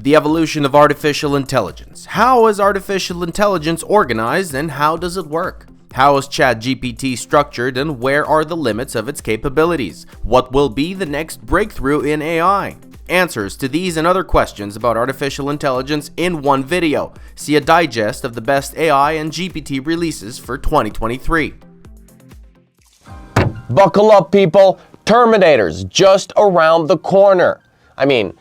The evolution of artificial intelligence. How is artificial intelligence organized and how does it work? How is ChatGPT structured and where are the limits of its capabilities? What will be the next breakthrough in AI? Answers to these and other questions about artificial intelligence in one video. See a digest of the best AI and GPT releases for 2023. Buckle up, people. Terminator's just around the corner. I mean,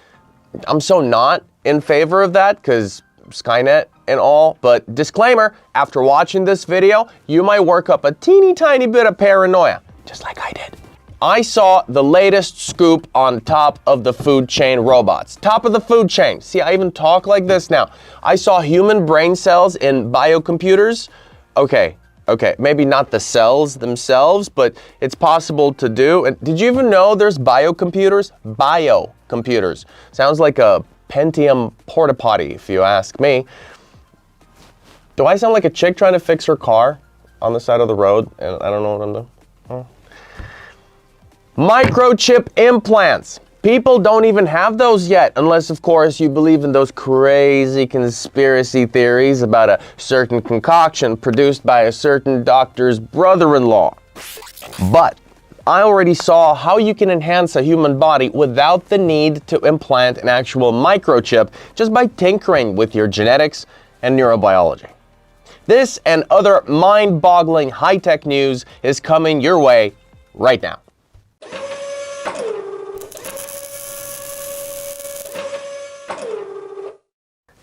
I'm so not in favor of that because Skynet and all, but disclaimer, after watching this video, you might work up a teeny tiny bit of paranoia, just like I did. I saw the latest scoop on top of the food chain robots. Top of the food chain. See, I even talk like this now. I saw human brain cells in biocomputers. Okay, maybe not the cells themselves, but it's possible to do. And did you even know there's biocomputers? Biocomputers. Sounds like a Pentium porta potty, if you ask me. Do I sound like a chick trying to fix her car on the side of the road? And I don't know what I'm doing. Oh. Microchip implants. People don't even have those yet, unless, of course, you believe in those crazy conspiracy theories about a certain concoction produced by a certain doctor's brother-in-law. But I already saw how you can enhance a human body without the need to implant an actual microchip just by tinkering with your genetics and neurobiology. This and other mind-boggling high-tech news is coming your way right now.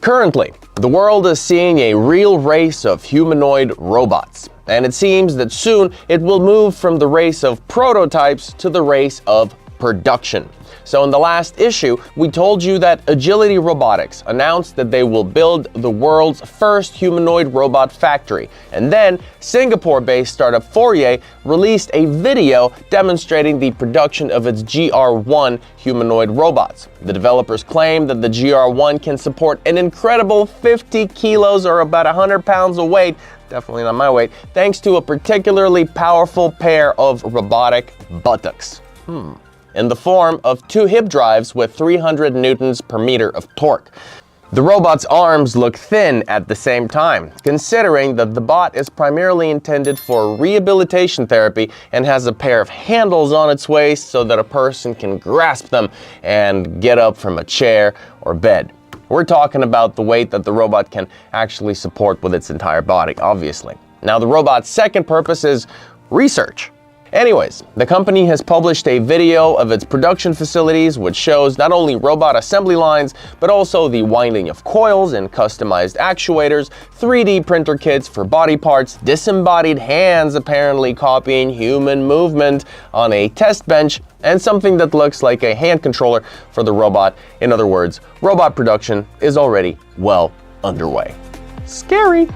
Currently, the world is seeing a real race of humanoid robots, and it seems that soon it will move from the race of prototypes to the race of production. So in the last issue, we told you that Agility Robotics announced that they will build the world's first humanoid robot factory. And then Singapore-based startup Fourier released a video demonstrating the production of its GR1 humanoid robots. The developers claim that the GR1 can support an incredible 50 kilos or about 100 pounds of weight, definitely not my weight, thanks to a particularly powerful pair of robotic buttocks. In the form of two hip drives with 300 newtons per meter of torque. The robot's arms look thin at the same time, considering that the bot is primarily intended for rehabilitation therapy and has a pair of handles on its waist so that a person can grasp them and get up from a chair or bed. We're talking about the weight that the robot can actually support with its entire body, obviously. Now, the robot's second purpose is research. Anyways, the company has published a video of its production facilities which shows not only robot assembly lines, but also the winding of coils and customized actuators, 3D printer kits for body parts, disembodied hands apparently copying human movement on a test bench, and something that looks like a hand controller for the robot. In other words, robot production is already well underway. Scary.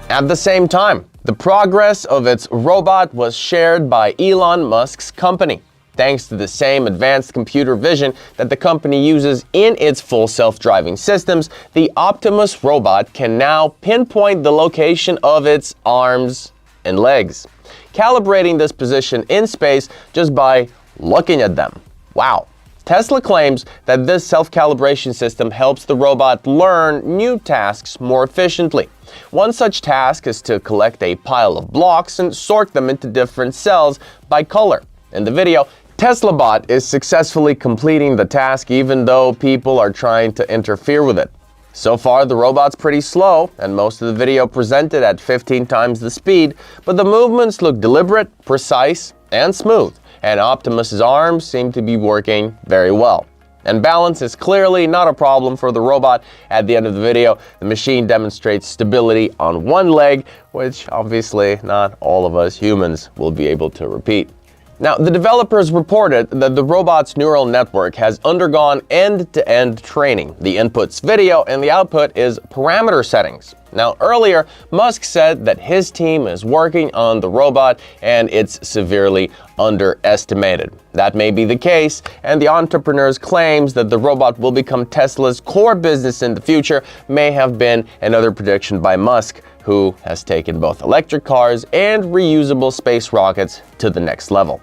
At the same time, the progress of its robot was shared by Elon Musk's company. Thanks to the same advanced computer vision that the company uses in its full self-driving systems, the Optimus robot can now pinpoint the location of its arms and legs, calibrating this position in space just by looking at them. Wow. Tesla claims that this self-calibration system helps the robot learn new tasks more efficiently. One such task is to collect a pile of blocks and sort them into different cells by color. In the video, TeslaBot is successfully completing the task even though people are trying to interfere with it. So far, the robot's pretty slow, and most of the video presented at 15 times the speed, but the movements look deliberate, precise, and smooth. And Optimus's arms seem to be working very well. And balance is clearly not a problem for the robot. At the end of the video, the machine demonstrates stability on one leg, which obviously not all of us humans will be able to repeat. Now, the developers reported that the robot's neural network has undergone end-to-end training. The input's video and the output is parameter settings. Now, earlier, Musk said that his team is working on the robot and it's severely underestimated. That may be the case, and the entrepreneur's claims that the robot will become Tesla's core business in the future may have been another prediction by Musk, who has taken both electric cars and reusable space rockets to the next level.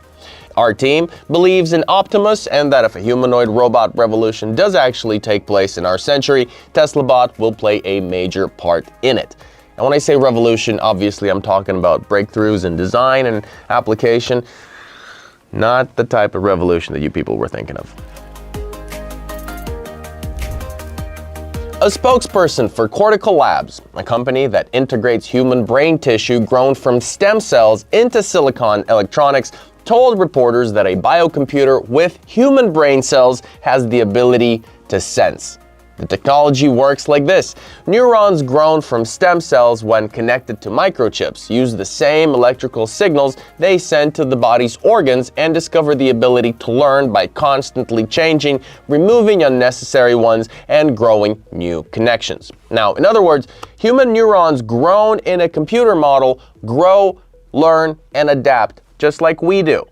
Our team believes in Optimus and that if a humanoid robot revolution does actually take place in our century, TeslaBot will play a major part in it. And when I say revolution, obviously I'm talking about breakthroughs in design and application, not the type of revolution that you people were thinking of. A spokesperson for Cortical Labs, a company that integrates human brain tissue grown from stem cells into silicon electronics, told reporters that a biocomputer with human brain cells has the ability to sense. The technology works like this. Neurons grown from stem cells, when connected to microchips, use the same electrical signals they send to the body's organs and discover the ability to learn by constantly changing, removing unnecessary ones, and growing new connections. Now, in other words, human neurons grown in a computer model grow, learn, and adapt just like we do.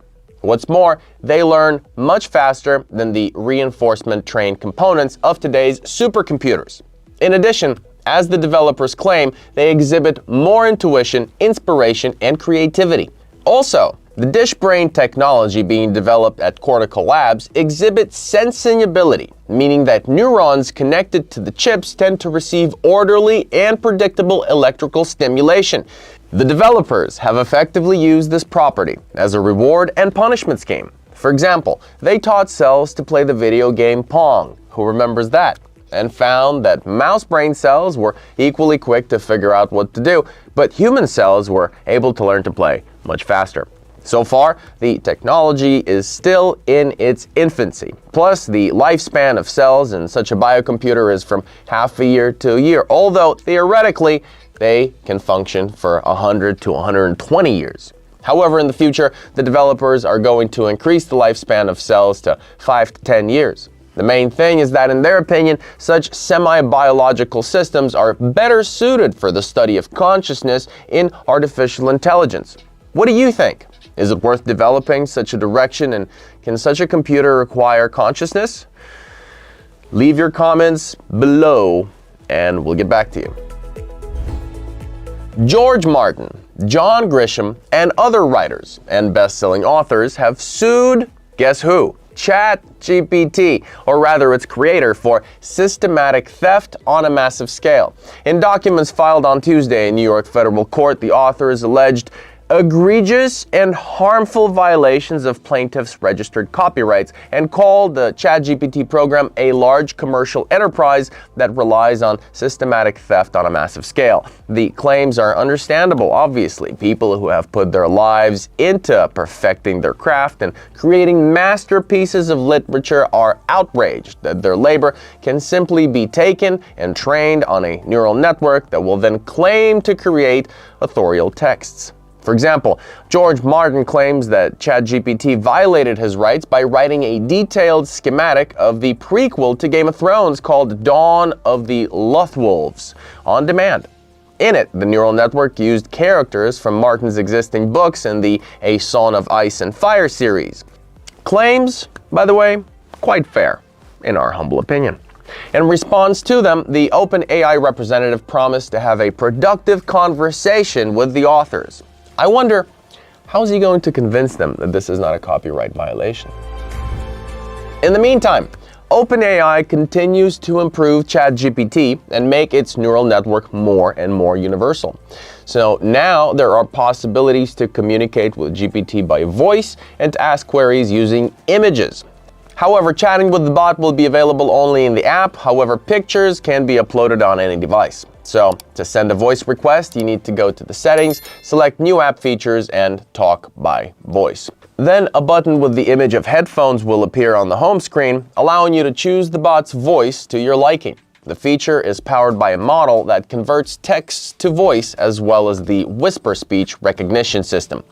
What's more, they learn much faster than the reinforcement-trained components of today's supercomputers. In addition, as the developers claim, they exhibit more intuition, inspiration, and creativity. Also, the dish brain technology being developed at Cortical Labs exhibits sensing ability, meaning that neurons connected to the chips tend to receive orderly and predictable electrical stimulation. The developers have effectively used this property as a reward and punishment scheme. For example, they taught cells to play the video game Pong, who remembers that, and found that mouse brain cells were equally quick to figure out what to do, but human cells were able to learn to play much faster. So far, the technology is still in its infancy. Plus, the lifespan of cells in such a biocomputer is from half a year to a year, although theoretically, they can function for 100 to 120 years. However, in the future, the developers are going to increase the lifespan of cells to 5 to 10 years. The main thing is that, in their opinion, such semi-biological systems are better suited for the study of consciousness in artificial intelligence. What do you think? Is it worth developing such a direction, and can such a computer require consciousness? Leave your comments below and we'll get back to you. George Martin, John Grisham, and other writers and best-selling authors have sued, guess who? ChatGPT, or rather its creator, for systematic theft on a massive scale. In documents filed on Tuesday in New York federal court, the authors alleged egregious and harmful violations of plaintiffs' registered copyrights and called the ChatGPT program a large commercial enterprise that relies on systematic theft on a massive scale. The claims are understandable, obviously. People who have put their lives into perfecting their craft and creating masterpieces of literature are outraged that their labor can simply be taken and trained on a neural network that will then claim to create authorial texts. For example, George Martin claims that ChatGPT violated his rights by writing a detailed schematic of the prequel to Game of Thrones called Dawn of the Lothwolves on demand. In it, the neural network used characters from Martin's existing books in the A Song of Ice and Fire series. Claims, by the way, quite fair, in our humble opinion. In response to them, the OpenAI representative promised to have a productive conversation with the authors. I wonder, how is he going to convince them that this is not a copyright violation? In the meantime, OpenAI continues to improve ChatGPT and make its neural network more and more universal. So now there are possibilities to communicate with GPT by voice and to ask queries using images. However, chatting with the bot will be available only in the app. However, pictures can be uploaded on any device. So, to send a voice request, you need to go to the settings, select new app features, and talk by voice. Then a button with the image of headphones will appear on the home screen, allowing you to choose the bot's voice to your liking. The feature is powered by a model that converts text to voice as well as the whisper speech recognition system.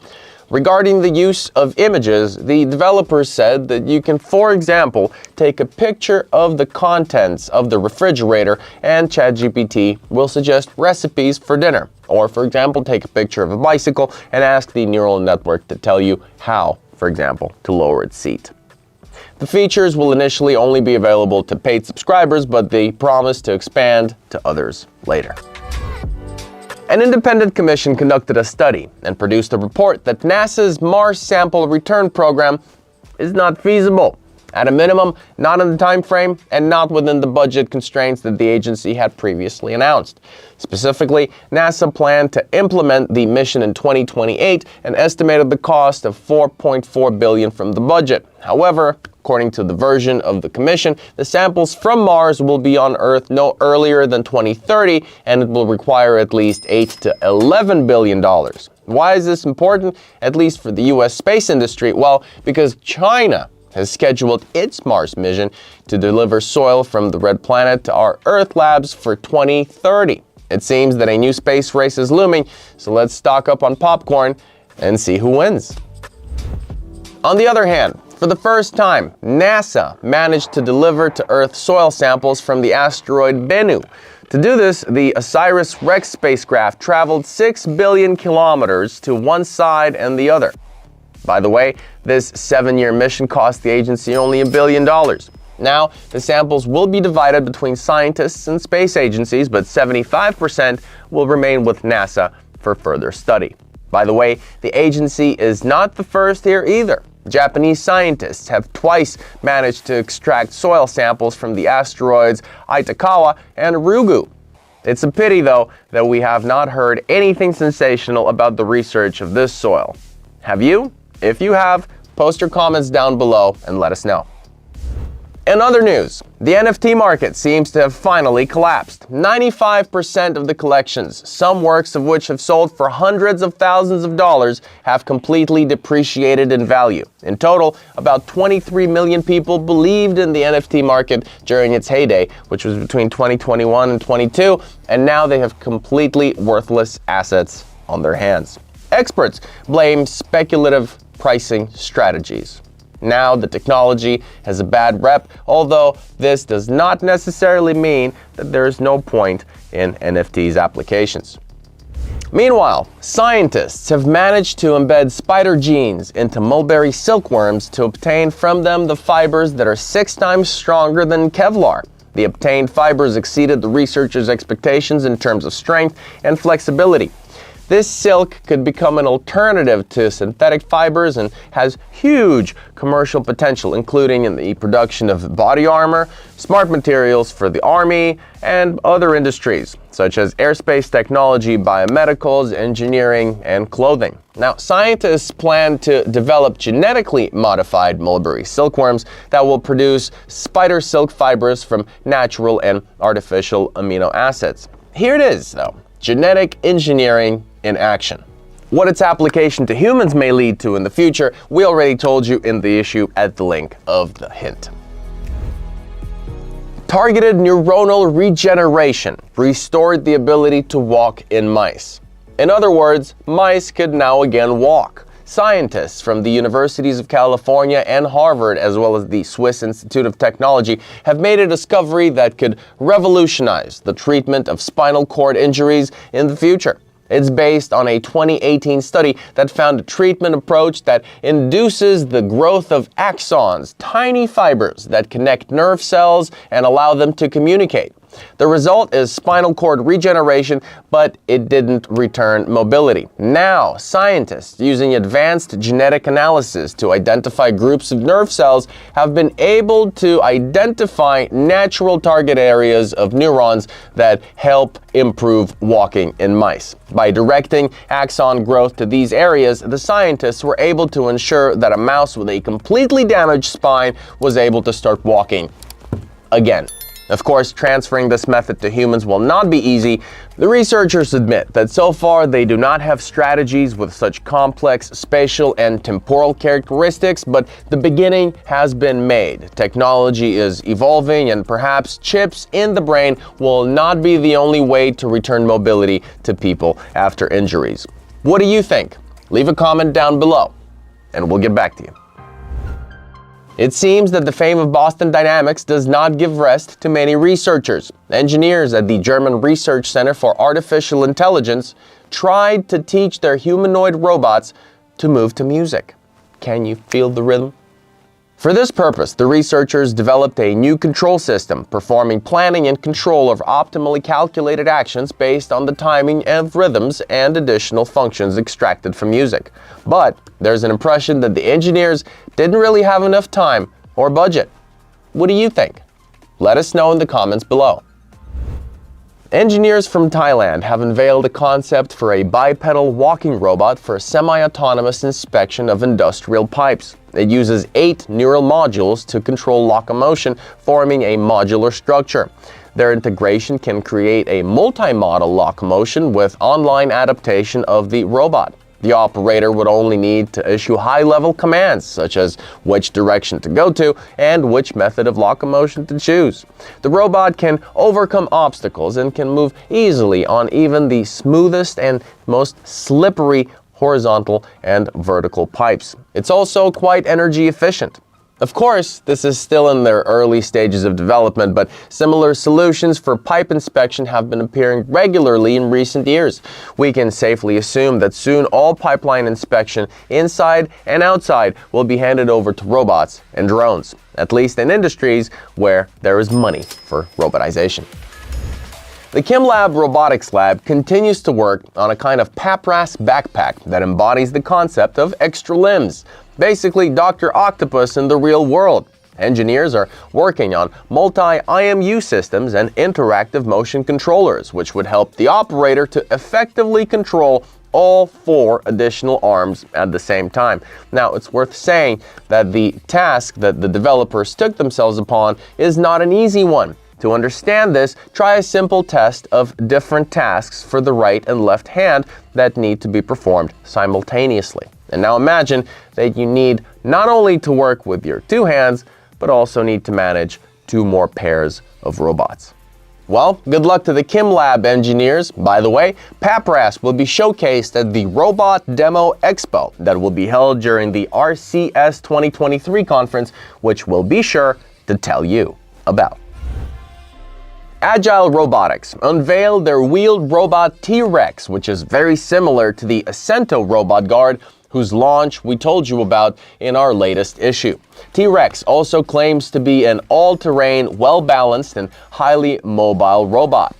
Regarding the use of images, the developers said that you can, for example, take a picture of the contents of the refrigerator and ChatGPT will suggest recipes for dinner. Or, for example, take a picture of a bicycle and ask the neural network to tell you how, for example, to lower its seat. The features will initially only be available to paid subscribers, but they promise to expand to others later. An independent commission conducted a study and produced a report that NASA's Mars sample return program is not feasible. At a minimum, not in the time frame and not within the budget constraints that the agency had previously announced. Specifically, NASA planned to implement the mission in 2028 and estimated the cost of $4.4 billion from the budget. However, according to the version of the commission, the samples from Mars will be on Earth no earlier than 2030, and it will require at least $8 to $11 billion. Why is this important, at least for the US space industry? Well, because China has scheduled its Mars mission to deliver soil from the Red Planet to our Earth labs for 2030. It seems that a new space race is looming, so let's stock up on popcorn and see who wins. On the other hand, for the first time, NASA managed to deliver to Earth soil samples from the asteroid Bennu. To do this, the OSIRIS-REx spacecraft traveled 6 billion kilometers to one side and the other. By the way, this 7-year mission cost the agency only $1 billion. Now, the samples will be divided between scientists and space agencies, but 75% will remain with NASA for further study. By the way, the agency is not the first here either. Japanese scientists have twice managed to extract soil samples from the asteroids Itokawa and Ryugu. It's a pity, though, that we have not heard anything sensational about the research of this soil. Have you? If you have, post your comments down below and let us know. In other news, the NFT market seems to have finally collapsed. 95% of the collections, some works of which have sold for hundreds of thousands of dollars, have completely depreciated in value. In total, about 23 million people believed in the NFT market during its heyday, which was between 2021 and 22, and now they have completely worthless assets on their hands. Experts blame speculative pricing strategies. Now the technology has a bad rep, although this does not necessarily mean that there is no point in NFTs applications. Meanwhile, scientists have managed to embed spider genes into mulberry silkworms to obtain from them the fibers that are 6 times stronger than Kevlar. The obtained fibers exceeded the researchers' expectations in terms of strength and flexibility. This silk could become an alternative to synthetic fibers and has huge commercial potential, including in the production of body armor, smart materials for the army, and other industries, such as aerospace technology, biomedicals, engineering, and clothing. Now, scientists plan to develop genetically modified mulberry silkworms that will produce spider silk fibers from natural and artificial amino acids. Here it is, though. Genetic engineering in action. What its application to humans may lead to in the future, we already told you in the issue at the link of the hint. Targeted neuronal regeneration restored the ability to walk in mice. In other words, mice could now again walk. Scientists from the universities of California and Harvard, as well as the Swiss Institute of Technology, have made a discovery that could revolutionize the treatment of spinal cord injuries in the future. It's based on a 2018 study that found a treatment approach that induces the growth of axons, tiny fibers that connect nerve cells and allow them to communicate. The result is spinal cord regeneration, but it didn't return mobility. Now, scientists using advanced genetic analysis to identify groups of nerve cells have been able to identify natural target areas of neurons that help improve walking in mice. By directing axon growth to these areas, the scientists were able to ensure that a mouse with a completely damaged spine was able to start walking again. Of course, transferring this method to humans will not be easy. The researchers admit that so far they do not have strategies with such complex spatial and temporal characteristics, but the beginning has been made. Technology is evolving, and perhaps chips in the brain will not be the only way to return mobility to people after injuries. What do you think? Leave a comment down below, and we'll get back to you. It seems that the fame of Boston Dynamics does not give rest to many researchers. Engineers at the German Research Center for Artificial Intelligence tried to teach their humanoid robots to move to music. Can you feel the rhythm? For this purpose, the researchers developed a new control system, performing planning and control of optimally calculated actions based on the timing of rhythms and additional functions extracted from music. But there's an impression that the engineers didn't really have enough time or budget. What do you think? Let us know in the comments below. Engineers from Thailand have unveiled a concept for a bipedal walking robot for semi-autonomous inspection of industrial pipes. It uses 8 neural modules to control locomotion, forming a modular structure. Their integration can create a multi-modal locomotion with online adaptation of the robot. The operator would only need to issue high-level commands, such as which direction to go to and which method of locomotion to choose. The robot can overcome obstacles and can move easily on even the smoothest and most slippery horizontal and vertical pipes. It's also quite energy efficient. Of course, this is still in their early stages of development, but similar solutions for pipe inspection have been appearing regularly in recent years. We can safely assume that soon all pipeline inspection, inside and outside, will be handed over to robots and drones, at least in industries where there is money for robotization. The KimLab Robotics Lab continues to work on a kind of papras backpack that embodies the concept of extra limbs. Basically, Dr. Octopus in the real world. Engineers are working on multi-IMU systems and interactive motion controllers, which would help the operator to effectively control all 4 additional arms at the same time. Now, it's worth saying that the task that the developers took themselves upon is not an easy one. To understand this, try a simple test of different tasks for the right and left hand that need to be performed simultaneously. And now imagine that you need not only to work with your 2 hands, but also need to manage 2 more pairs of robots. Well, good luck to the KimLab engineers. By the way, papras will be showcased at the Robot Demo Expo that will be held during the RCS 2023 conference, which we'll be sure to tell you about. Agile Robotics unveiled their wheeled robot T-Rex, which is very similar to the Ascento robot guard, whose launch we told you about in our latest issue. T-Rex also claims to be an all-terrain, well-balanced, and highly mobile robot.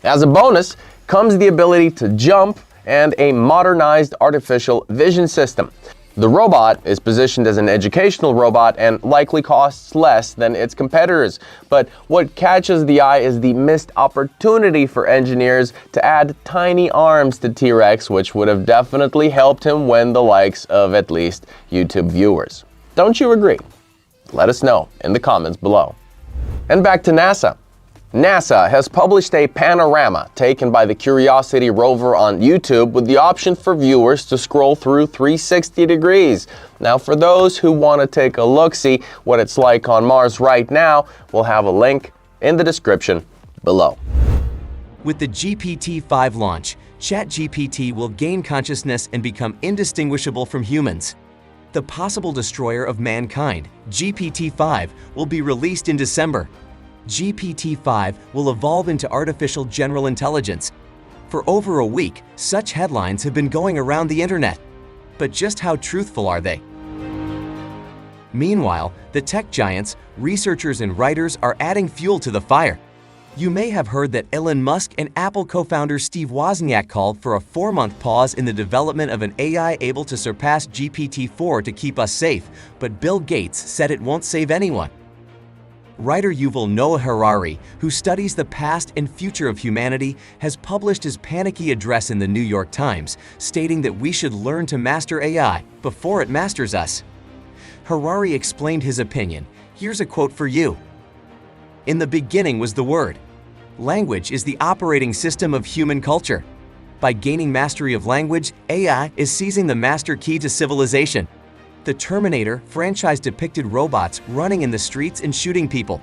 As a bonus comes the ability to jump and a modernized artificial vision system. The robot is positioned as an educational robot and likely costs less than its competitors. But what catches the eye is the missed opportunity for engineers to add tiny arms to T-Rex, which would have definitely helped him win the likes of at least YouTube viewers. Don't you agree? Let us know in the comments below. And back to NASA. NASA has published a panorama taken by the Curiosity rover on YouTube with the option for viewers to scroll through 360 degrees. Now, for those who want to take a look-see what it's like on Mars right now, we'll have a link in the description below. With the GPT-5 launch, ChatGPT will gain consciousness and become indistinguishable from humans. The possible destroyer of mankind, GPT-5, will be released in December. GPT-5 will evolve into artificial general intelligence. For over a week, such headlines have been going around the internet. But just how truthful are they? Meanwhile, the tech giants, researchers and writers are adding fuel to the fire. You may have heard that Elon Musk and Apple co-founder Steve Wozniak called for a 4-month pause in the development of an AI able to surpass GPT-4 to keep us safe, but Bill Gates said it won't save anyone. Writer Yuval Noah Harari, who studies the past and future of humanity, has published his panicky address in the New York Times, stating that we should learn to master AI before it masters us. Harari explained his opinion. Here's a quote for you. "In the beginning was the Word. Language is the operating system of human culture. By gaining mastery of language, AI is seizing the master key to civilization. The Terminator franchise depicted robots running in the streets and shooting people.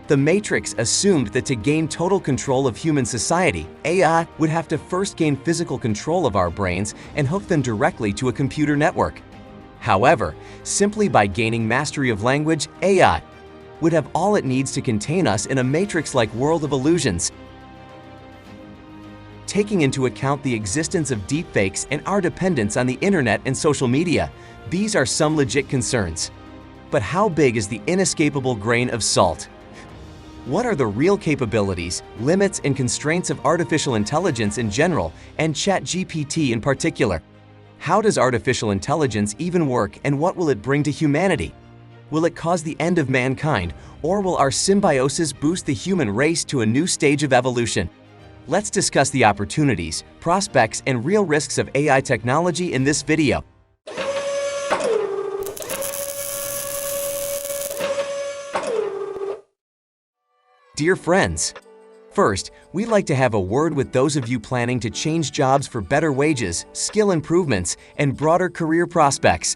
The Matrix assumed that to gain total control of human society, AI would have to first gain physical control of our brains and hook them directly to a computer network. However, simply by gaining mastery of language, AI would have all it needs to contain us in a Matrix-like world of illusions. Taking into account the existence of deepfakes and our dependence on the internet and social media, these are some legit concerns. But how big is the inescapable grain of salt? What are the real capabilities, limits, and constraints of artificial intelligence in general, and ChatGPT in particular? How does artificial intelligence even work, and what will it bring to humanity? Will it cause the end of mankind, or will our symbiosis boost the human race to a new stage of evolution? Let's discuss the opportunities, prospects, and real risks of AI technology in this video. Dear friends, first, we'd like to have a word with those of you planning to change jobs for better wages, skill improvements, and broader career prospects.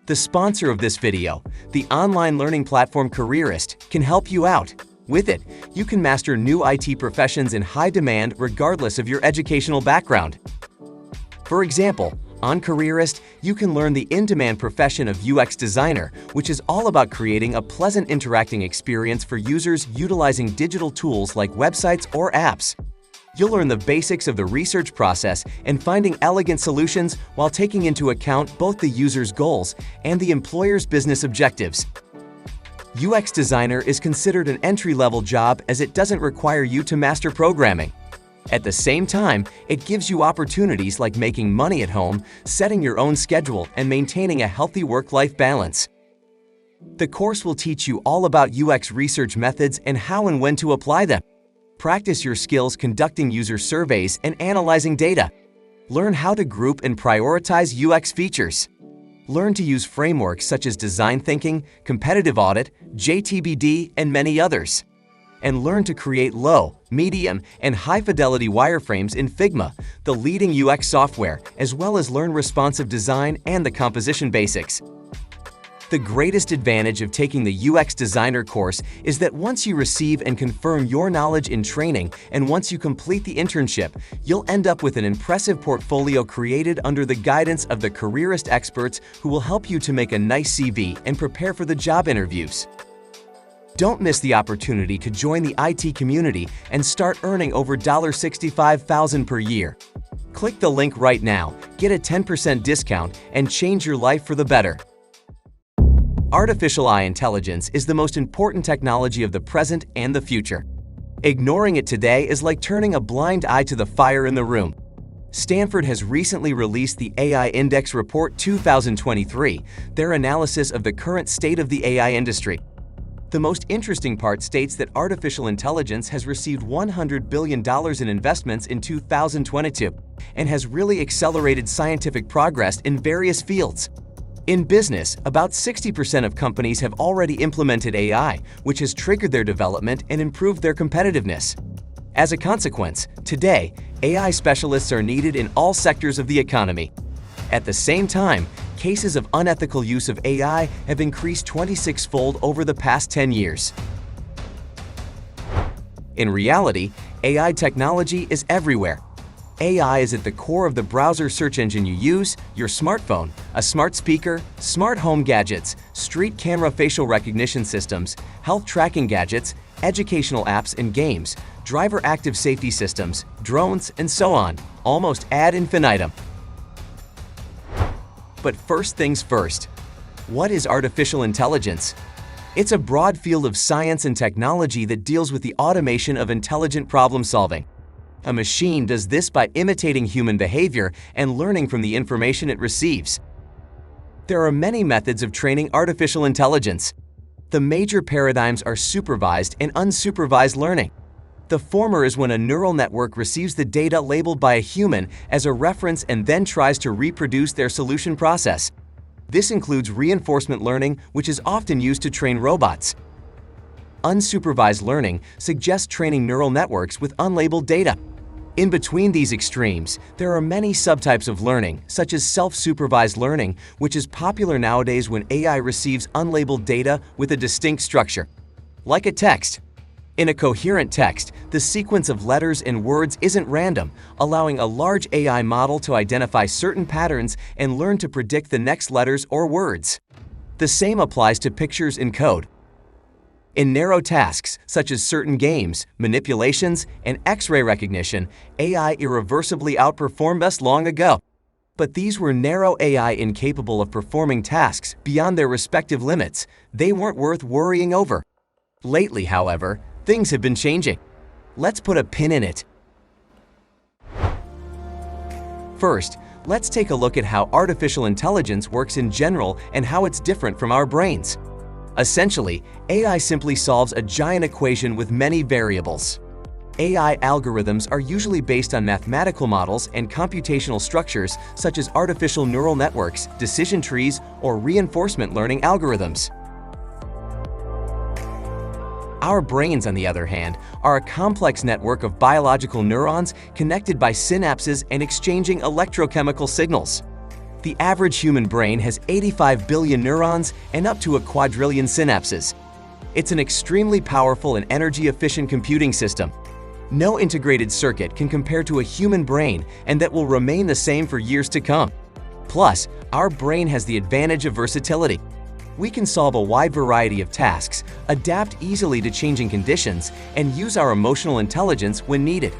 The sponsor of this video, the online learning platform Careerist, can help you out. With it, you can master new IT professions in high demand regardless of your educational background. For example, on Careerist, you can learn the in-demand profession of UX designer, which is all about creating a pleasant interacting experience for users utilizing digital tools like websites or apps. You'll learn the basics of the research process and finding elegant solutions while taking into account both the user's goals and the employer's business objectives. UX designer is considered an entry-level job as it doesn't require you to master programming. At the same time, it gives you opportunities like making money at home, setting your own schedule, and maintaining a healthy work-life balance. The course will teach you all about UX research methods and how and when to apply them. Practice your skills conducting user surveys and analyzing data. Learn how to group and prioritize UX features. Learn to use frameworks such as design thinking, competitive audit, JTBD, and many others. And learn to create low, medium, and high-fidelity wireframes in Figma, the leading UX software, as well as learn responsive design and the composition basics. The greatest advantage of taking the UX designer course is that once you receive and confirm your knowledge in training, and once you complete the internship, you'll end up with an impressive portfolio created under the guidance of the Careerist experts who will help you to make a nice CV and prepare for the job interviews. Don't miss the opportunity to join the IT community and start earning over $65,000 per year. Click the link right now, get a 10% discount, and change your life for the better. Artificial intelligence is the most important technology of the present and the future. Ignoring it today is like turning a blind eye to the fire in the room. Stanford has recently released the AI Index Report 2023, their analysis of the current state of the AI industry. The most interesting part states that artificial intelligence has received $100 billion in investments in 2022 and has really accelerated scientific progress in various fields. In business, about 60% of companies have already implemented AI, which has triggered their development and improved their competitiveness. As a consequence, today, AI specialists are needed in all sectors of the economy. At the same time, cases of unethical use of AI have increased 26-fold over the past 10 years. In reality, AI technology is everywhere. AI is at the core of the browser search engine you use, your smartphone, a smart speaker, smart home gadgets, street camera facial recognition systems, health tracking gadgets, educational apps and games, driver active safety systems, drones, and so on, almost ad infinitum. But first things first, what is artificial intelligence? It's a broad field of science and technology that deals with the automation of intelligent problem solving. A machine does this by imitating human behavior and learning from the information it receives. There are many methods of training artificial intelligence. The major paradigms are supervised and unsupervised learning. The former is when a neural network receives the data labeled by a human as a reference and then tries to reproduce their solution process. This includes reinforcement learning, which is often used to train robots. Unsupervised learning suggests training neural networks with unlabeled data. In between these extremes, there are many subtypes of learning, such as self-supervised learning, which is popular nowadays when AI receives unlabeled data with a distinct structure, like a text. In a coherent text, the sequence of letters and words isn't random, allowing a large AI model to identify certain patterns and learn to predict the next letters or words. The same applies to pictures and code. In narrow tasks, such as certain games, manipulations, and X-ray recognition, AI irreversibly outperformed us long ago. But these were narrow AI incapable of performing tasks beyond their respective limits. They weren't worth worrying over. Lately, however, things have been changing. Let's put a pin in it. First, let's take a look at how artificial intelligence works in general and how it's different from our brains. Essentially, AI simply solves a giant equation with many variables. AI algorithms are usually based on mathematical models and computational structures such as artificial neural networks, decision trees, or reinforcement learning algorithms. Our brains, on the other hand, are a complex network of biological neurons connected by synapses and exchanging electrochemical signals. The average human brain has 85 billion neurons and up to a quadrillion synapses. It's an extremely powerful and energy-efficient computing system. No integrated circuit can compare to a human brain, and that will remain the same for years to come. Plus, our brain has the advantage of versatility. We can solve a wide variety of tasks, adapt easily to changing conditions, and use our emotional intelligence when needed.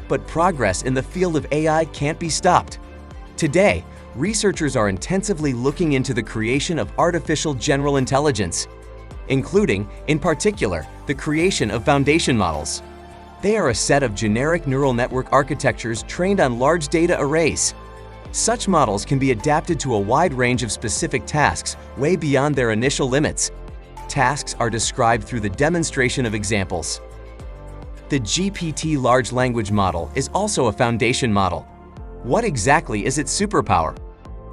But progress in the field of AI can't be stopped. Today, researchers are intensively looking into the creation of artificial general intelligence, including, in particular, the creation of foundation models. They are a set of generic neural network architectures trained on large data arrays. Such models can be adapted to a wide range of specific tasks way beyond their initial limits. Tasks are described through the demonstration of examples. The GPT large language model is also a foundation model. What exactly is its superpower?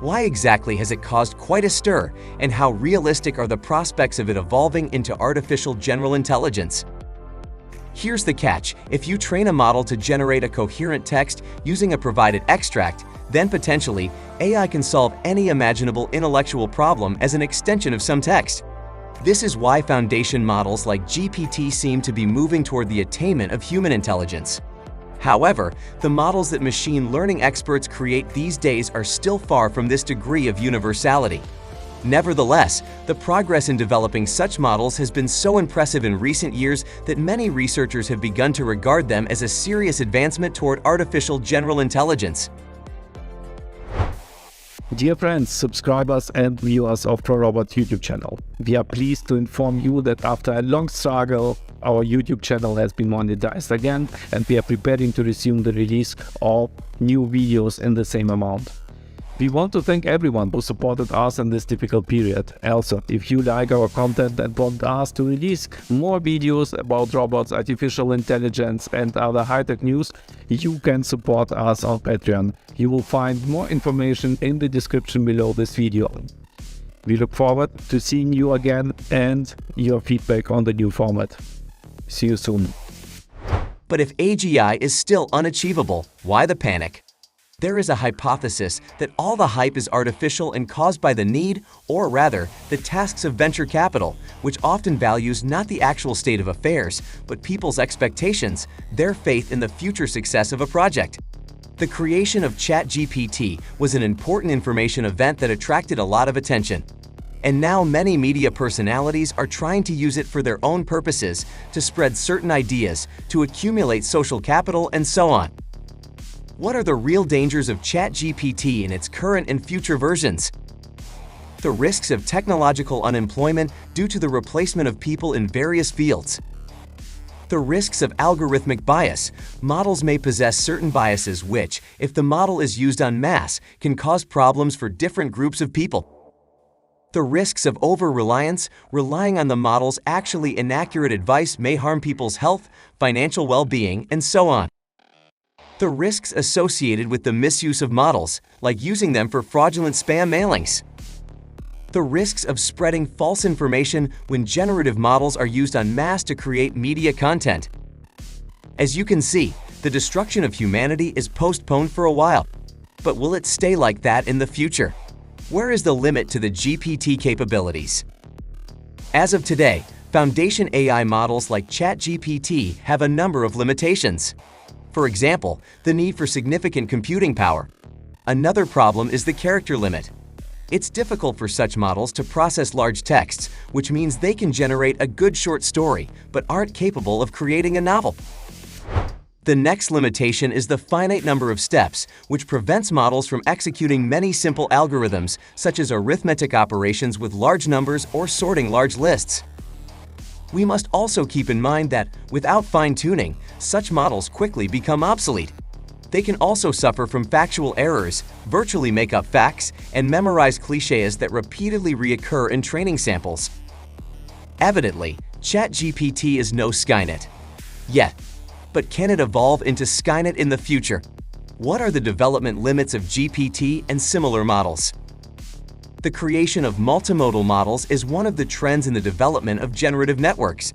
Why exactly has it caused quite a stir, and how realistic are the prospects of it evolving into artificial general intelligence? Here's the catch: if you train a model to generate a coherent text using a provided extract, then potentially, AI can solve any imaginable intellectual problem as an extension of some text. This is why foundation models like GPT seem to be moving toward the attainment of human intelligence. However, the models that machine learning experts create these days are still far from this degree of universality. Nevertheless, the progress in developing such models has been so impressive in recent years that many researchers have begun to regard them as a serious advancement toward artificial general intelligence. Dear friends, subscribers and viewers of ProRobot YouTube channel, we are pleased to inform you that after a long struggle, our YouTube channel has been monetized again, and we are preparing to resume the release of new videos in the same amount. We want to thank everyone who supported us in this difficult period. Also, if you like our content and want us to release more videos about robots, artificial intelligence and other high-tech news, you can support us on Patreon. You will find more information in the description below this video. We look forward to seeing you again and your feedback on the new format. See you soon. But if AGI is still unachievable, why the panic? There is a hypothesis that all the hype is artificial and caused by the need, or rather, the tasks of venture capital, which often values not the actual state of affairs, but people's expectations, their faith in the future success of a project. The creation of ChatGPT was an important information event that attracted a lot of attention. And now many media personalities are trying to use it for their own purposes, to spread certain ideas, to accumulate social capital, and so on. What are the real dangers of ChatGPT in its current and future versions? The risks of technological unemployment due to the replacement of people in various fields. The risks of algorithmic bias. Models may possess certain biases which, if the model is used en masse, can cause problems for different groups of people. The risks of over-reliance. Relying on the model's actually inaccurate advice may harm people's health, financial well-being, and so on. The risks associated with the misuse of models, like using them for fraudulent spam mailings. The risks of spreading false information when generative models are used en masse to create media content. As you can see, the destruction of humanity is postponed for a while. But will it stay like that in the future? Where is the limit to the GPT capabilities? As of today, foundation AI models like ChatGPT have a number of limitations. For example, the need for significant computing power. Another problem is the character limit. It's difficult for such models to process large texts, which means they can generate a good short story, but aren't capable of creating a novel. The next limitation is the finite number of steps, which prevents models from executing many simple algorithms, such as arithmetic operations with large numbers or sorting large lists. We must also keep in mind that, without fine-tuning, such models quickly become obsolete. They can also suffer from factual errors, virtually make up facts, and memorize clichés that repeatedly reoccur in training samples. Evidently, ChatGPT is no Skynet. Yet. But can it evolve into Skynet in the future? What are the development limits of GPT and similar models? The creation of multimodal models is one of the trends in the development of generative networks.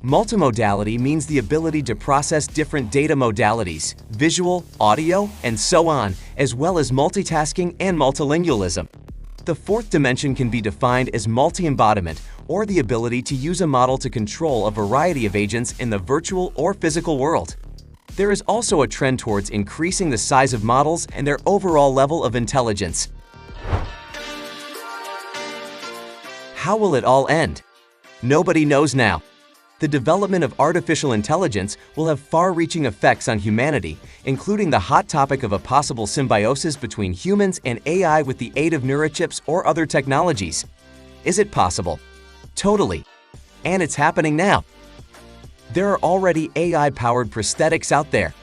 Multimodality means the ability to process different data modalities, visual, audio, and so on, as well as multitasking and multilingualism. The fourth dimension can be defined as multi-embodiment, or the ability to use a model to control a variety of agents in the virtual or physical world. There is also a trend towards increasing the size of models and their overall level of intelligence. How will it all end? Nobody knows now. The development of artificial intelligence will have far-reaching effects on humanity, including the hot topic of a possible symbiosis between humans and AI with the aid of neurochips or other technologies. Is it possible? Totally. And it's happening now. There are already AI-powered prosthetics out there.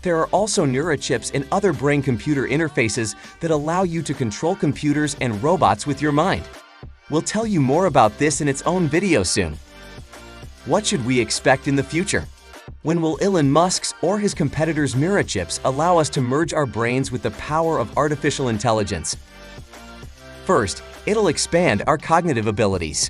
There are also neurochips and other brain-computer interfaces that allow you to control computers and robots with your mind. We'll tell you more about this in its own video soon. What should we expect in the future? When will Elon Musk's or his competitors' neurochips allow us to merge our brains with the power of artificial intelligence? First, it'll expand our cognitive abilities.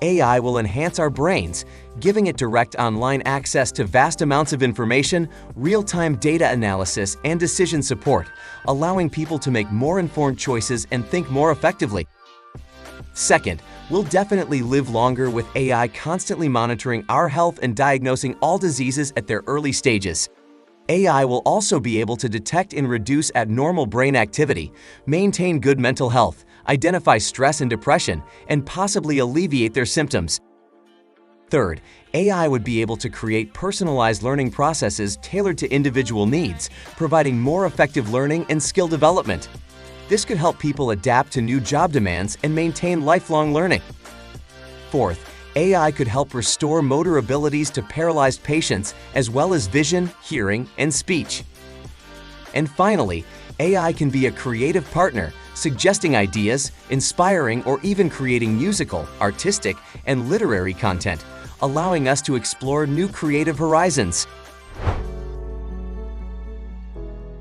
AI will enhance our brains, giving it direct online access to vast amounts of information, real-time data analysis, and decision support, allowing people to make more informed choices and think more effectively. Second, we'll definitely live longer with AI constantly monitoring our health and diagnosing all diseases at their early stages. AI will also be able to detect and reduce abnormal brain activity, maintain good mental health, identify stress and depression, and possibly alleviate their symptoms. Third, AI would be able to create personalized learning processes tailored to individual needs, providing more effective learning and skill development. This could help people adapt to new job demands and maintain lifelong learning. Fourth, AI could help restore motor abilities to paralyzed patients as well as vision, hearing, and speech. And finally, AI can be a creative partner, suggesting ideas, inspiring, or even creating musical, artistic, and literary content, allowing us to explore new creative horizons.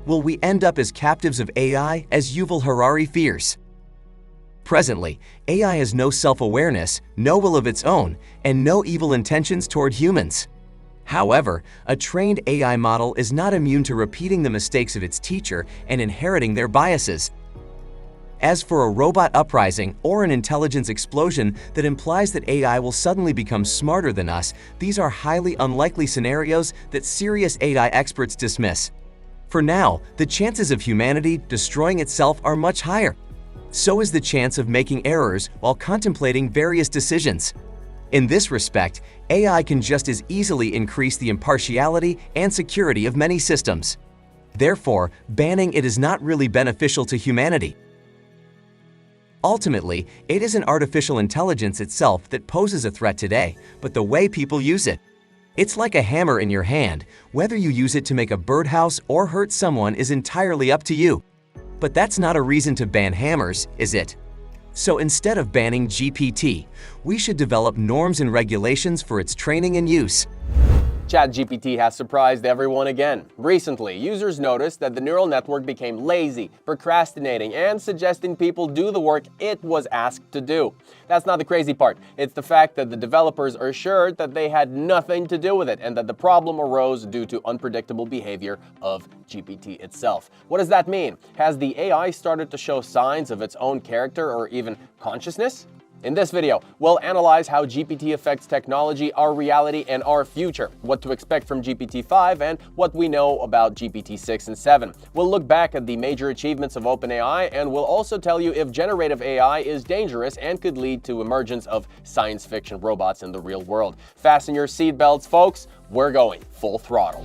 Will we end up as captives of AI, as Yuval Harari fears? Presently, AI has no self-awareness, no will of its own, and no evil intentions toward humans. However, a trained AI model is not immune to repeating the mistakes of its teacher and inheriting their biases. As for a robot uprising or an intelligence explosion that implies that AI will suddenly become smarter than us, these are highly unlikely scenarios that serious AI experts dismiss. For now, the chances of humanity destroying itself are much higher. So is the chance of making errors while contemplating various decisions. In this respect, AI can just as easily increase the impartiality and security of many systems. Therefore, banning it is not really beneficial to humanity. Ultimately, it isn't artificial intelligence itself that poses a threat today, but the way people use it. It's like a hammer in your hand. Whether you use it to make a birdhouse or hurt someone is entirely up to you. But that's not a reason to ban hammers, is it? So instead of banning GPT, we should develop norms and regulations for its training and use. ChatGPT has surprised everyone again. Recently, users noticed that the neural network became lazy, procrastinating, and suggesting people do the work it was asked to do. That's not the crazy part. It's the fact that the developers are sure that they had nothing to do with it and that the problem arose due to unpredictable behavior of GPT itself. What does that mean? Has the AI started to show signs of its own character or even consciousness? In this video, we'll analyze how GPT affects technology, our reality, and our future, what to expect from GPT-5, and what we know about GPT-6 and 7. We'll look back at the major achievements of OpenAI, and we'll also tell you if generative AI is dangerous and could lead to emergence of science fiction robots in the real world. Fasten your seatbelts, folks. We're going full throttle.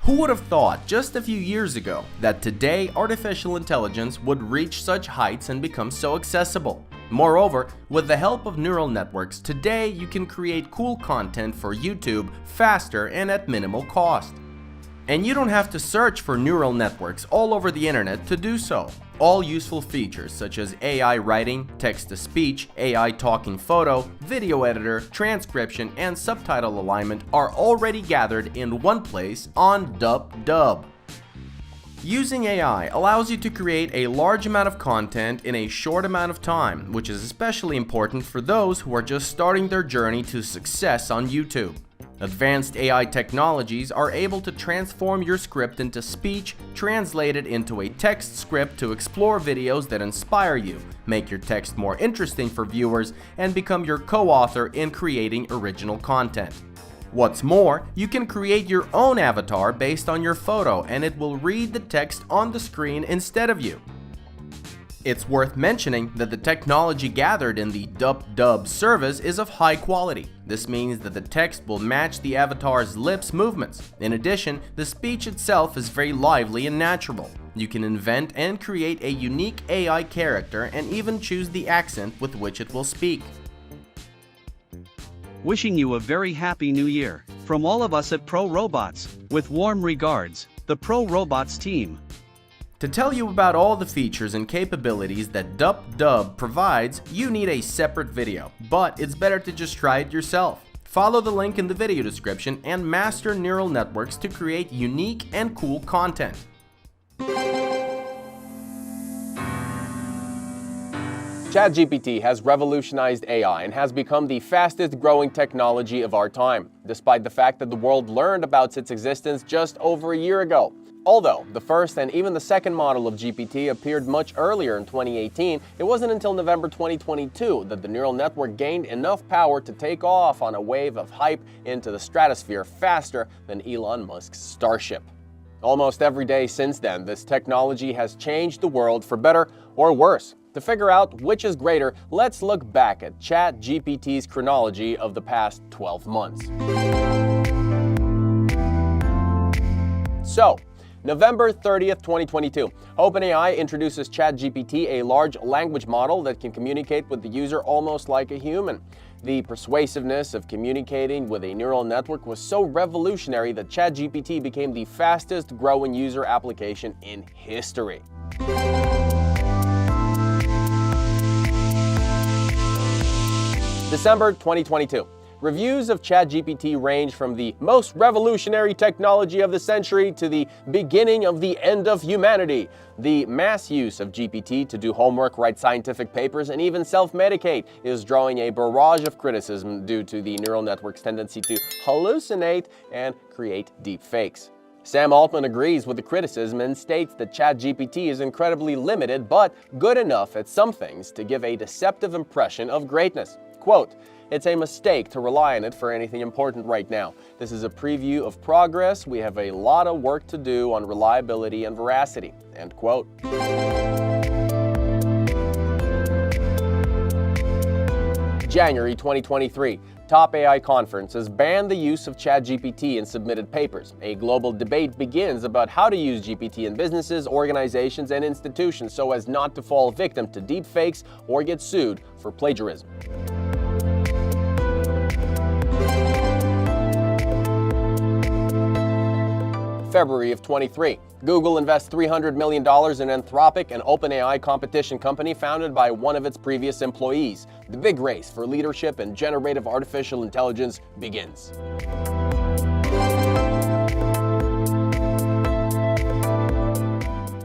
Who would have thought just a few years ago that today artificial intelligence would reach such heights and become so accessible? Moreover, with the help of neural networks, today you can create cool content for YouTube faster and at minimal cost. And you don't have to search for neural networks all over the internet to do so. All useful features such as AI writing, text-to-speech, AI talking photo, video editor, transcription, and subtitle alignment are already gathered in one place on DupDub. Using AI allows you to create a large amount of content in a short amount of time, which is especially important for those who are just starting their journey to success on YouTube. Advanced AI technologies are able to transform your script into speech, translate it into a text script to explore videos that inspire you, make your text more interesting for viewers, and become your co-author in creating original content. What's more, you can create your own avatar based on your photo, and it will read the text on the screen instead of you. It's worth mentioning that the technology gathered in the DupDub service is of high quality. This means that the text will match the avatar's lips movements. In addition, the speech itself is very lively and natural. You can invent and create a unique AI character and even choose the accent with which it will speak. Wishing you a very happy new year. From all of us at Pro Robots, with warm regards, the Pro Robots team. To tell you about all the features and capabilities that DupDub provides, you need a separate video, but it's better to just try it yourself. Follow the link in the video description and master neural networks to create unique and cool content. ChatGPT has revolutionized AI and has become the fastest growing technology of our time, despite the fact that the world learned about its existence just over a year ago. Although the first and even the second model of GPT appeared much earlier in 2018, it wasn't until November 2022 that the neural network gained enough power to take off on a wave of hype into the stratosphere faster than Elon Musk's Starship. Almost every day since then, this technology has changed the world for better or worse. To figure out which is greater, let's look back at ChatGPT's chronology of the past 12 months. So, November 30th, 2022, OpenAI introduces ChatGPT, a large language model that can communicate with the user almost like a human. The persuasiveness of communicating with a neural network was so revolutionary that ChatGPT became the fastest growing user application in history. December 2022. Reviews of ChatGPT range from the most revolutionary technology of the century to the beginning of the end of humanity. The mass use of GPT to do homework, write scientific papers, and even self-medicate is drawing a barrage of criticism due to the neural network's tendency to hallucinate and create deep fakes. Sam Altman agrees with the criticism and states that ChatGPT is incredibly limited but good enough at some things to give a deceptive impression of greatness. Quote, "It's a mistake to rely on it for anything important right now. This is a preview of progress. We have a lot of work to do on reliability and veracity." End quote. January 2023. Top AI conference has banned the use of ChatGPT in submitted papers. A global debate begins about how to use GPT in businesses, organizations, and institutions so as not to fall victim to deepfakes or get sued for plagiarism. February of 23. Google invests $300 million in Anthropic, an OpenAI competition company founded by one of its previous employees. The big race for leadership in generative artificial intelligence begins.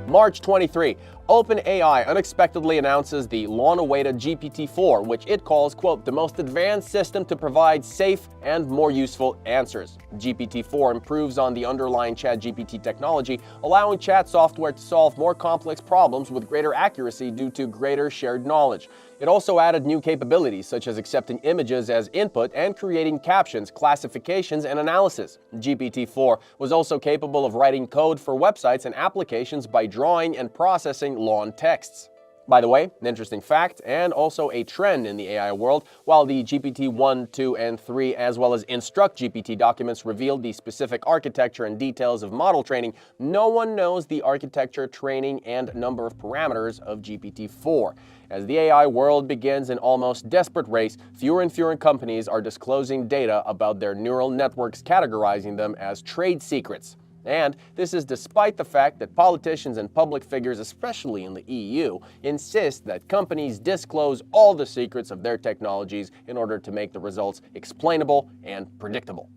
March 23. OpenAI unexpectedly announces the long-awaited GPT-4, which it calls, quote, the most advanced system to provide safe and more useful answers. GPT-4 improves on the underlying ChatGPT technology, allowing chat software to solve more complex problems with greater accuracy due to greater shared knowledge. It also added new capabilities such as accepting images as input and creating captions, classifications, and analysis. GPT-4 was also capable of writing code for websites and applications by drawing and processing long texts. By the way, an interesting fact and also a trend in the AI world, while the GPT-1, 2, and 3 as well as InstructGPT documents revealed the specific architecture and details of model training, no one knows the architecture, training, and number of parameters of GPT-4. As the AI world begins an almost desperate race, fewer and fewer companies are disclosing data about their neural networks, categorizing them as trade secrets. And this is despite the fact that politicians and public figures, especially in the EU, insist that companies disclose all the secrets of their technologies in order to make the results explainable and predictable.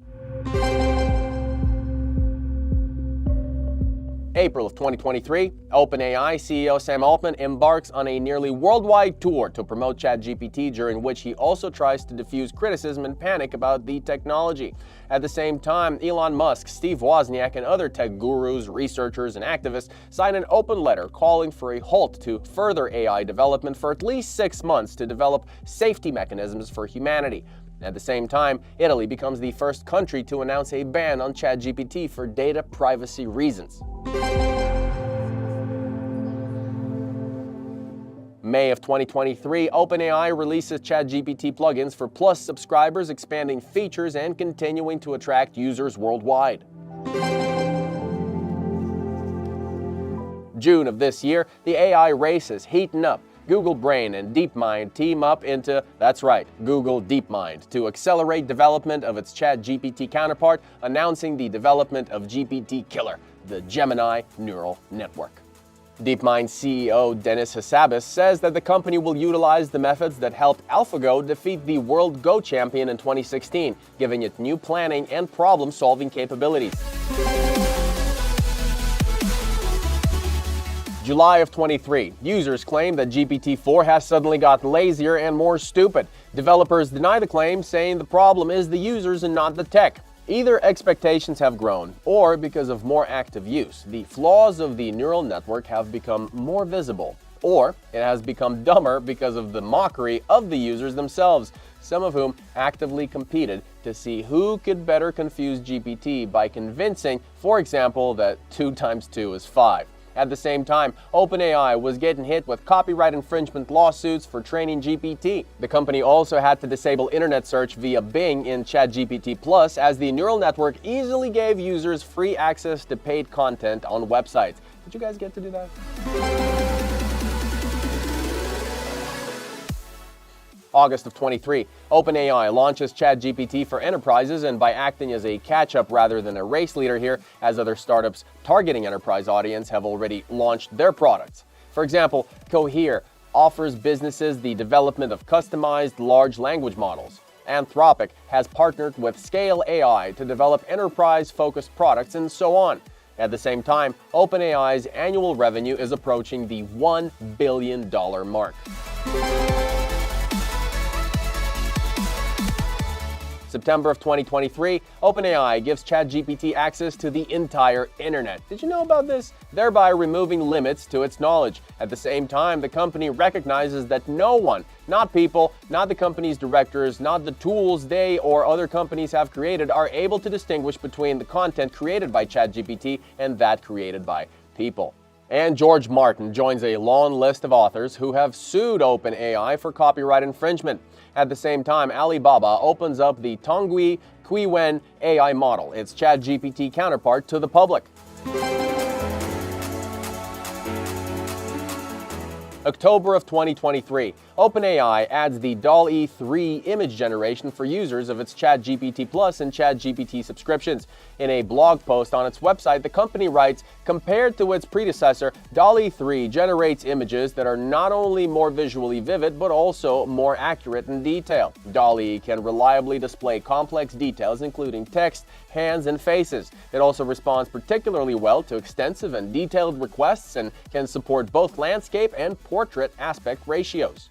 April of 2023, OpenAI CEO Sam Altman embarks on a nearly worldwide tour to promote ChatGPT, during which he also tries to diffuse criticism and panic about the technology. At the same time, Elon Musk, Steve Wozniak, and other tech gurus, researchers, and activists signed an open letter calling for a halt to further AI development for at least 6 months to develop safety mechanisms for humanity. At the same time, Italy becomes the first country to announce a ban on ChatGPT for data privacy reasons. May of 2023, OpenAI releases ChatGPT plugins for Plus subscribers, expanding features and continuing to attract users worldwide. June of this year, the AI race is heating up. Google Brain and DeepMind team up into, that's right, Google DeepMind, to accelerate development of its ChatGPT counterpart, announcing the development of GPT Killer, the Gemini neural network. DeepMind CEO Denis Hassabis says that the company will utilize the methods that helped AlphaGo defeat the world Go champion in 2016, giving it new planning and problem-solving capabilities. July of 23, users claim that GPT-4 has suddenly gotten lazier and more stupid. Developers deny the claim, saying the problem is the users and not the tech. Either expectations have grown, or because of more active use, the flaws of the neural network have become more visible. Or it has become dumber because of the mockery of the users themselves, some of whom actively competed to see who could better confuse GPT by convincing, for example, that 2 times 2 is 5. At the same time, OpenAI was getting hit with copyright infringement lawsuits for training GPT. The company also had to disable internet search via Bing in ChatGPT Plus, as the neural network easily gave users free access to paid content on websites. Did you guys get to do that? August of 23, OpenAI launches ChatGPT for enterprises, and by acting as a catch-up rather than a race leader here, as other startups targeting enterprise audience have already launched their products. For example, Cohere offers businesses the development of customized large language models. Anthropic has partnered with Scale AI to develop enterprise-focused products, and so on. At the same time, OpenAI's annual revenue is approaching the $1 billion mark. September of 2023, OpenAI gives ChatGPT access to the entire internet. Did you know about this? Thereby removing limits to its knowledge. At the same time, the company recognizes that no one, not people, not the company's directors, not the tools they or other companies have created, are able to distinguish between the content created by ChatGPT and that created by people. And George Martin joins a long list of authors who have sued OpenAI for copyright infringement. At the same time, Alibaba opens up the Tongyi Qiwen AI model, its ChatGPT counterpart, to the public. October of 2023, OpenAI adds the DALL-E 3 image generation for users of its ChatGPT Plus and ChatGPT subscriptions. In a blog post on its website, the company writes, compared to its predecessor, DALL-E 3 generates images that are not only more visually vivid, but also more accurate in detail. DALL-E can reliably display complex details, including text, hands, and faces. It also responds particularly well to extensive and detailed requests and can support both landscape and portrait aspect ratios.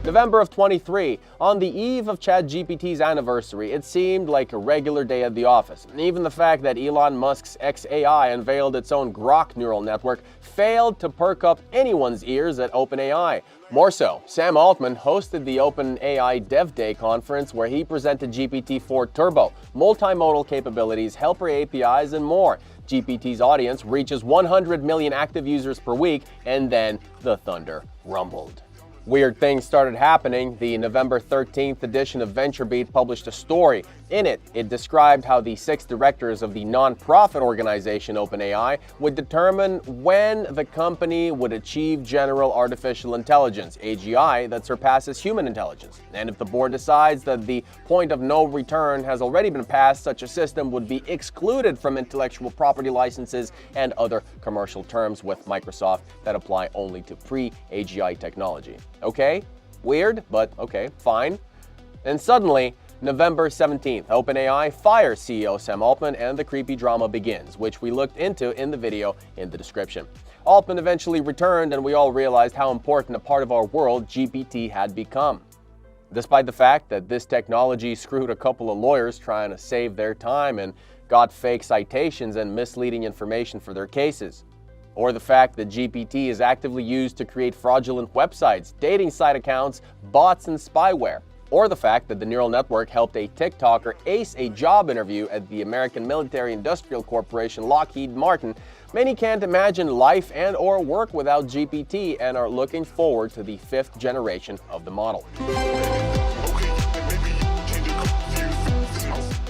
November of 23, on the eve of ChatGPT's anniversary, it seemed like a regular day at the office. Even the fact that Elon Musk's xAI unveiled its own Grok neural network failed to perk up anyone's ears at OpenAI. More so, Sam Altman hosted the OpenAI Dev Day conference where he presented GPT-4 Turbo, multimodal capabilities, helper APIs, and more. GPT's audience reaches 100 million active users per week, and then the thunder rumbled. Weird things started happening. The November 13th edition of VentureBeat published a story. In it, it described how the 6 directors of the non-profit organization OpenAI would determine when the company would achieve general artificial intelligence, AGI, that surpasses human intelligence. And if the board decides that the point of no return has already been passed, such a system would be excluded from intellectual property licenses and other commercial terms with Microsoft that apply only to pre-AGI technology. Okay, weird, but okay, fine. And suddenly, November 17th, OpenAI fires CEO Sam Altman and the creepy drama begins, which we looked into in the video in the description. Altman eventually returned and we all realized how important a part of our world GPT had become. Despite the fact that this technology screwed a couple of lawyers trying to save their time and got fake citations and misleading information for their cases. Or the fact that GPT is actively used to create fraudulent websites, dating site accounts, bots, and spyware. Or the fact that the neural network helped a TikToker ace a job interview at the American Military Industrial Corporation Lockheed Martin. Many can't imagine life and or work without GPT and are looking forward to the 5th generation of the model.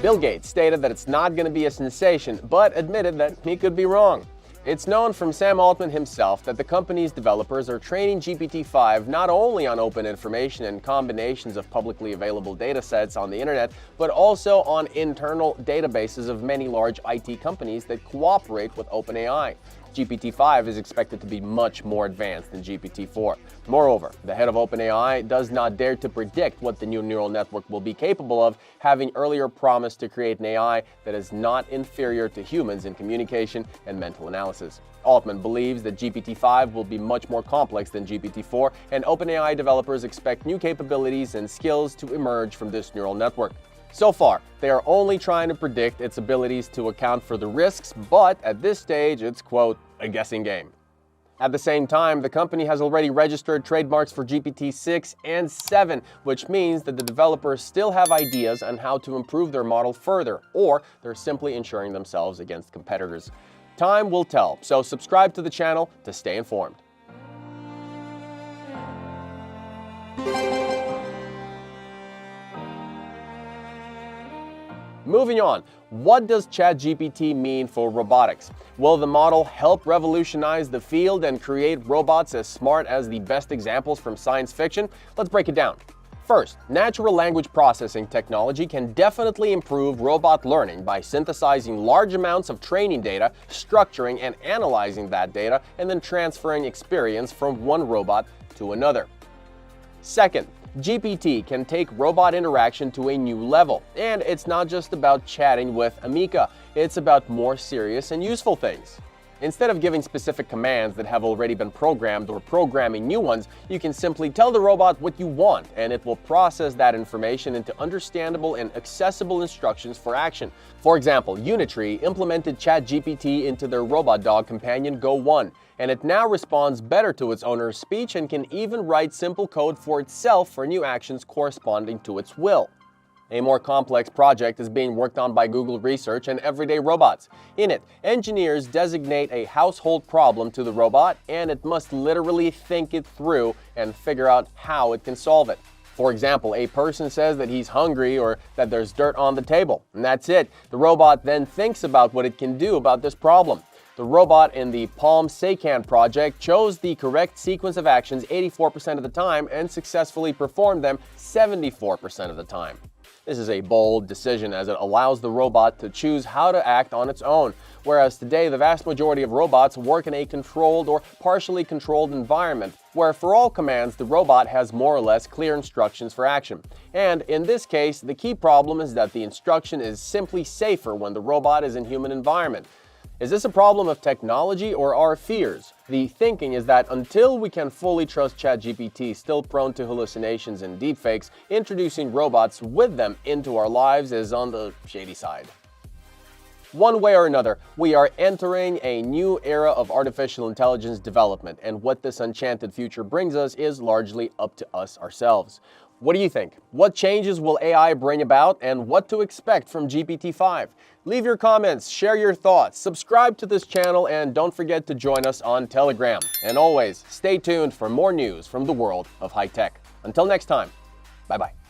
Bill Gates stated that it's not going to be a sensation, but admitted that he could be wrong. It's known from Sam Altman himself that the company's developers are training GPT-5 not only on open information and combinations of publicly available datasets on the internet, but also on internal databases of many large IT companies that cooperate with OpenAI. GPT-5 is expected to be much more advanced than GPT-4. Moreover, the head of OpenAI does not dare to predict what the new neural network will be capable of, having earlier promised to create an AI that is not inferior to humans in communication and mental analysis. Altman believes that GPT-5 will be much more complex than GPT-4, and OpenAI developers expect new capabilities and skills to emerge from this neural network. So far, they are only trying to predict its abilities to account for the risks, but at this stage, it's, quote, a guessing game. At the same time, the company has already registered trademarks for GPT-6 and 7, which means that the developers still have ideas on how to improve their model further, or they're simply insuring themselves against competitors. Time will tell, so subscribe to the channel to stay informed. Moving on, what does ChatGPT mean for robotics? Will the model help revolutionize the field and create robots as smart as the best examples from science fiction? Let's break it down. First, natural language processing technology can definitely improve robot learning by synthesizing large amounts of training data, structuring and analyzing that data, and then transferring experience from one robot to another. Second, GPT can take robot interaction to a new level, and it's not just about chatting with Amika, it's about more serious and useful things. Instead of giving specific commands that have already been programmed or programming new ones, you can simply tell the robot what you want, and it will process that information into understandable and accessible instructions for action. For example, Unitree implemented ChatGPT into their robot dog companion Go 1, and it now responds better to its owner's speech and can even write simple code for itself for new actions corresponding to its will. A more complex project is being worked on by Google Research and Everyday Robots. In it, engineers designate a household problem to the robot, and it must literally think it through and figure out how it can solve it. For example, a person says that he's hungry or that there's dirt on the table, and that's it. The robot then thinks about what it can do about this problem. The robot in the Palm Saycan project chose the correct sequence of actions 84% of the time and successfully performed them 74% of the time. This is a bold decision as it allows the robot to choose how to act on its own, whereas today the vast majority of robots work in a controlled or partially controlled environment, where for all commands the robot has more or less clear instructions for action. And in this case, the key problem is that the instruction is simply safer when the robot is in human environment. Is this a problem of technology or our fears? The thinking is that until we can fully trust ChatGPT, still prone to hallucinations and deepfakes, introducing robots with them into our lives is on the shady side. One way or another, we are entering a new era of artificial intelligence development, and what this enchanted future brings us is largely up to us ourselves. What do you think? What changes will AI bring about, and what to expect from GPT-5? Leave your comments, share your thoughts, subscribe to this channel, and don't forget to join us on Telegram. And always, stay tuned for more news from the world of high tech. Until next time, bye-bye.